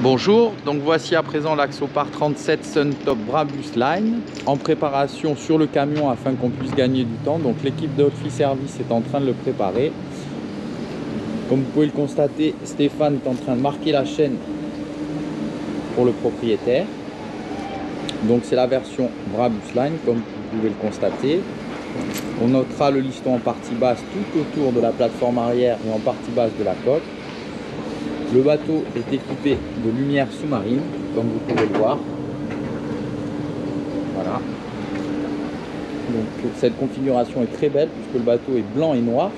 Bonjour, donc voici à présent l'Axopar 37 Suntop Brabus Line en préparation sur le camion afin qu'on puisse gagner du temps. Donc l'équipe d'Olfi Service est en train de le préparer. Comme vous pouvez le constater, Stéphane est en train de marquer la chaîne pour le propriétaire. Donc c'est la version Brabus Line comme vous pouvez le constater. On notera le liston en partie basse tout autour de la plateforme arrière et en partie basse de la coque. Le bateau est équipé de lumière sous-marine, comme vous pouvez le voir. Voilà. Donc cette configuration est très belle puisque le bateau est blanc et noir.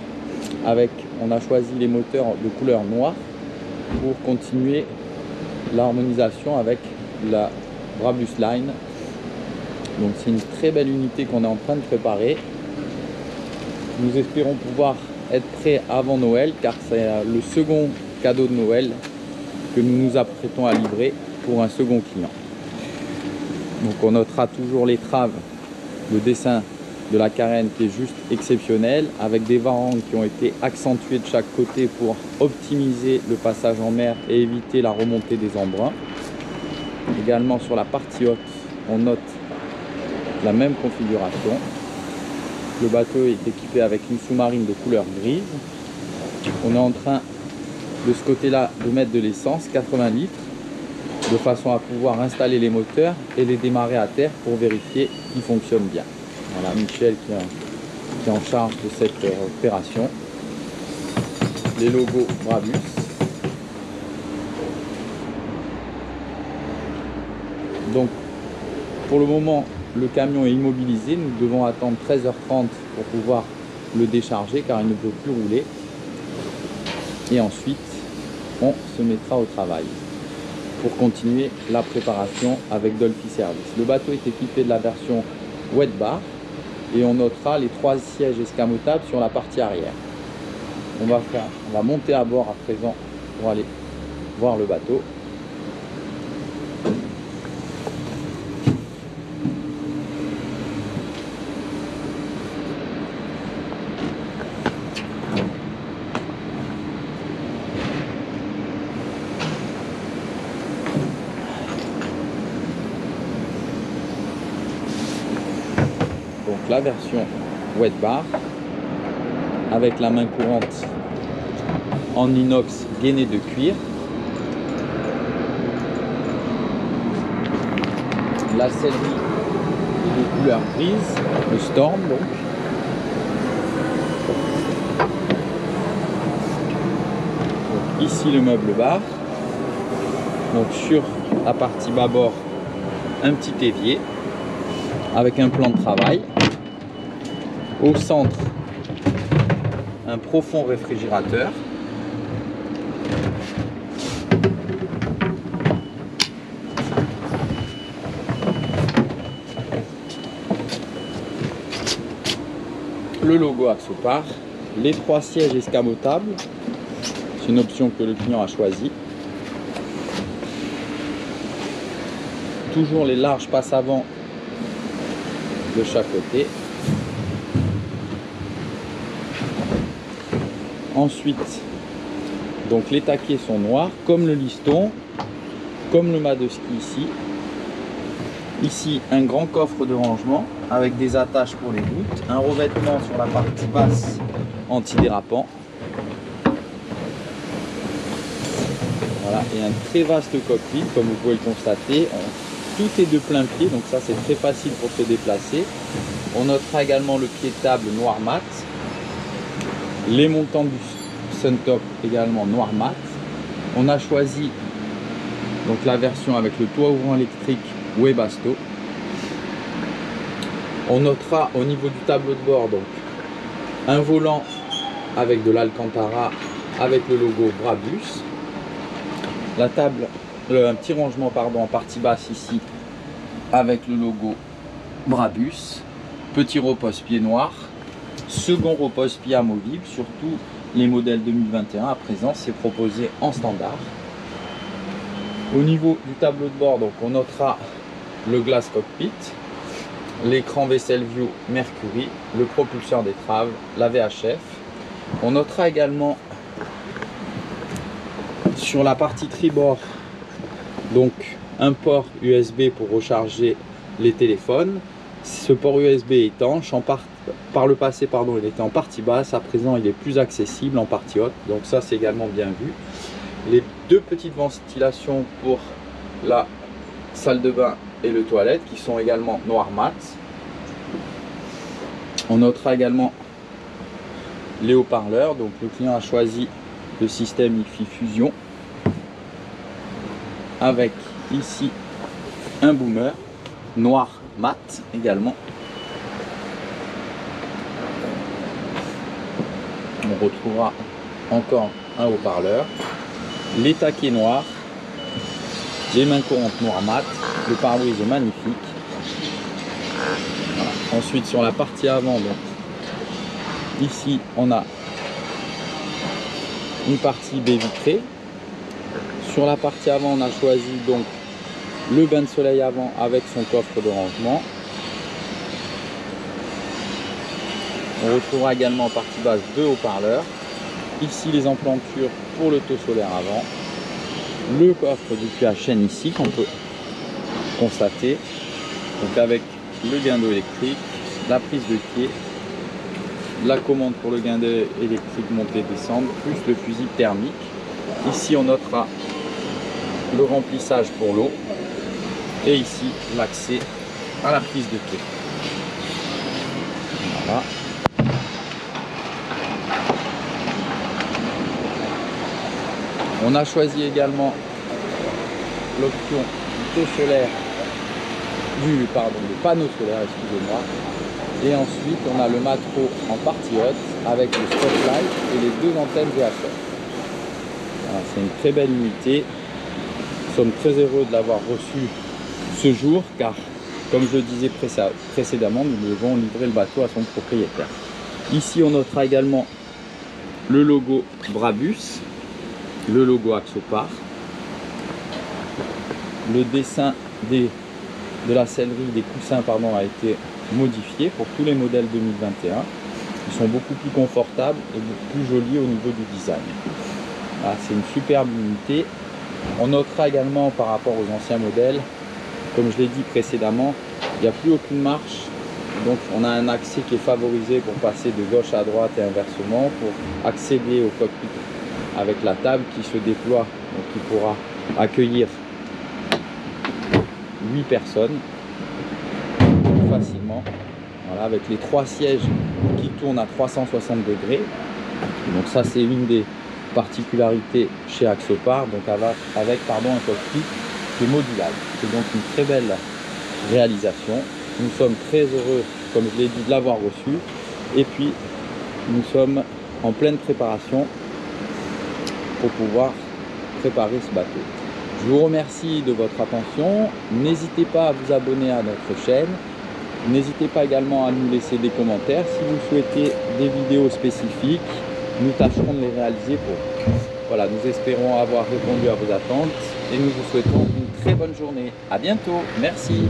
On a choisi les moteurs de couleur noire pour continuer l'harmonisation avec la Brabus Line. Donc c'est une très belle unité qu'on est en train de préparer. Nous espérons pouvoir être prêts avant Noël car c'est le second cadeau de Noël que nous nous apprêtons à livrer pour un second client. Donc on notera toujours l'étrave, le dessin de la carène qui est juste exceptionnel avec des varangues qui ont été accentuées de chaque côté pour optimiser le passage en mer et éviter la remontée des embruns. Également sur la partie haute, on note la même configuration. Le bateau est équipé avec une sous-marine de couleur grise. On est en train de ce côté-là de mettre de l'essence, 80 litres, de façon à pouvoir installer les moteurs et les démarrer à terre pour vérifier qu'ils fonctionnent bien. Voilà Michel qui est en charge de cette opération. Les logos Brabus. Donc pour le moment le camion est immobilisé, nous devons attendre 13h30 pour pouvoir le décharger car il ne peut plus rouler. Et ensuite on se mettra au travail pour continuer la préparation avec Dolphy Service. Le bateau est équipé de la version wet bar et on notera les 3 sièges escamotables sur la partie arrière. On va monter à bord à présent pour aller voir le bateau. Donc la version wet bar avec la main courante en inox gainée de cuir, la sellerie de couleur grise, le Storm donc. Ici le meuble bar, donc sur la partie bâbord un petit évier avec un plan de travail. Au centre, un profond réfrigérateur. Le logo Axopar. Les 3 sièges escamotables. C'est une option que le client a choisie. Toujours les larges passes avant de chaque côté. Ensuite, donc les taquets sont noirs, comme le liston, comme le mât de ski ici. Ici, un grand coffre de rangement avec des attaches pour les gouttes, un revêtement sur la partie basse antidérapant. Voilà, et un très vaste cockpit, comme vous pouvez le constater. Tout est de plein pied, donc ça c'est très facile pour se déplacer. On notera également le pied de table noir mat. Les montants du Suntop également noir mat. On a choisi donc la version avec le toit ouvrant électrique Webasto. On notera au niveau du tableau de bord donc un volant avec de l'Alcantara avec le logo Brabus. La table, un petit rangement pardon en partie basse ici avec le logo Brabus. Petit repose-pied noir. Second repose-pied amovible, surtout les modèles 2021 à présent, c'est proposé en standard. Au niveau du tableau de bord, donc on notera le glass cockpit, l'écran Vessel View Mercury, le propulseur d'étrave, la VHF. On notera également sur la partie tribord donc un port USB pour recharger les téléphones. Ce port USB est étanche, par le passé pardon, il était en partie basse, à présent il est plus accessible en partie haute, donc ça c'est également bien vu. Les deux petites ventilations pour la salle de bain et le toilette qui sont également noir mat. On notera également les haut-parleurs, donc le client a choisi le système hi-fi Fusion avec ici un boomer noir mat également. On retrouvera encore un haut-parleur, les taquets noirs, les mains courantes noir mat, le pare-brise est magnifique. Voilà. Ensuite sur la partie avant, donc ici on a une partie baie vitrée. Sur la partie avant on a choisi donc le bain de soleil avant avec son coffre de rangement. On retrouvera également en partie basse deux haut-parleurs. Ici les emplantures pour le taux solaire avant. Le coffre du puits à chaîne ici qu'on peut constater. Donc avec le guindeau électrique, la prise de pied, la commande pour le guindeau électrique monter descendre, plus le fusible thermique. Ici on notera le remplissage pour l'eau. Et ici l'accès à la prise de pied. Voilà. On a choisi également l'option du taux solaire, du panneau solaire, excusez-moi. Et ensuite on a le mâtreau en partie haute avec le spotlight et les deux antennes VHF. Voilà, c'est une très belle unité. Nous sommes très heureux de l'avoir reçu ce jour car, comme je le disais précédemment, nous devons livrer le bateau à son propriétaire. Ici on notera également le logo Brabus, le logo Axopar, le dessin de la sellerie des coussins a été modifié pour tous les modèles 2021. Ils sont beaucoup plus confortables et beaucoup plus jolis au niveau du design. Voilà, c'est une superbe unité. On notera également par rapport aux anciens modèles, comme je l'ai dit précédemment, il n'y a plus aucune marche. Donc on a un accès qui est favorisé pour passer de gauche à droite et inversement, pour accéder au cockpit avec la table qui se déploie, donc qui pourra accueillir 8 personnes facilement. Voilà, avec les 3 sièges qui tournent à 360 degrés. Donc ça c'est une des particularités chez Axopar, donc avec un cockpit qui est modulable. C'est donc une très belle réalisation. Nous sommes très heureux, comme je l'ai dit, de l'avoir reçu. Et puis nous sommes en pleine préparation pour pouvoir préparer ce bateau. Je vous remercie de votre attention. N'hésitez pas à vous abonner à notre chaîne. N'hésitez pas également à nous laisser des commentaires. Si vous souhaitez des vidéos spécifiques, nous tâcherons de les réaliser pour vous. Voilà, nous espérons avoir répondu à vos attentes et nous vous souhaitons une très bonne journée. À bientôt. Merci.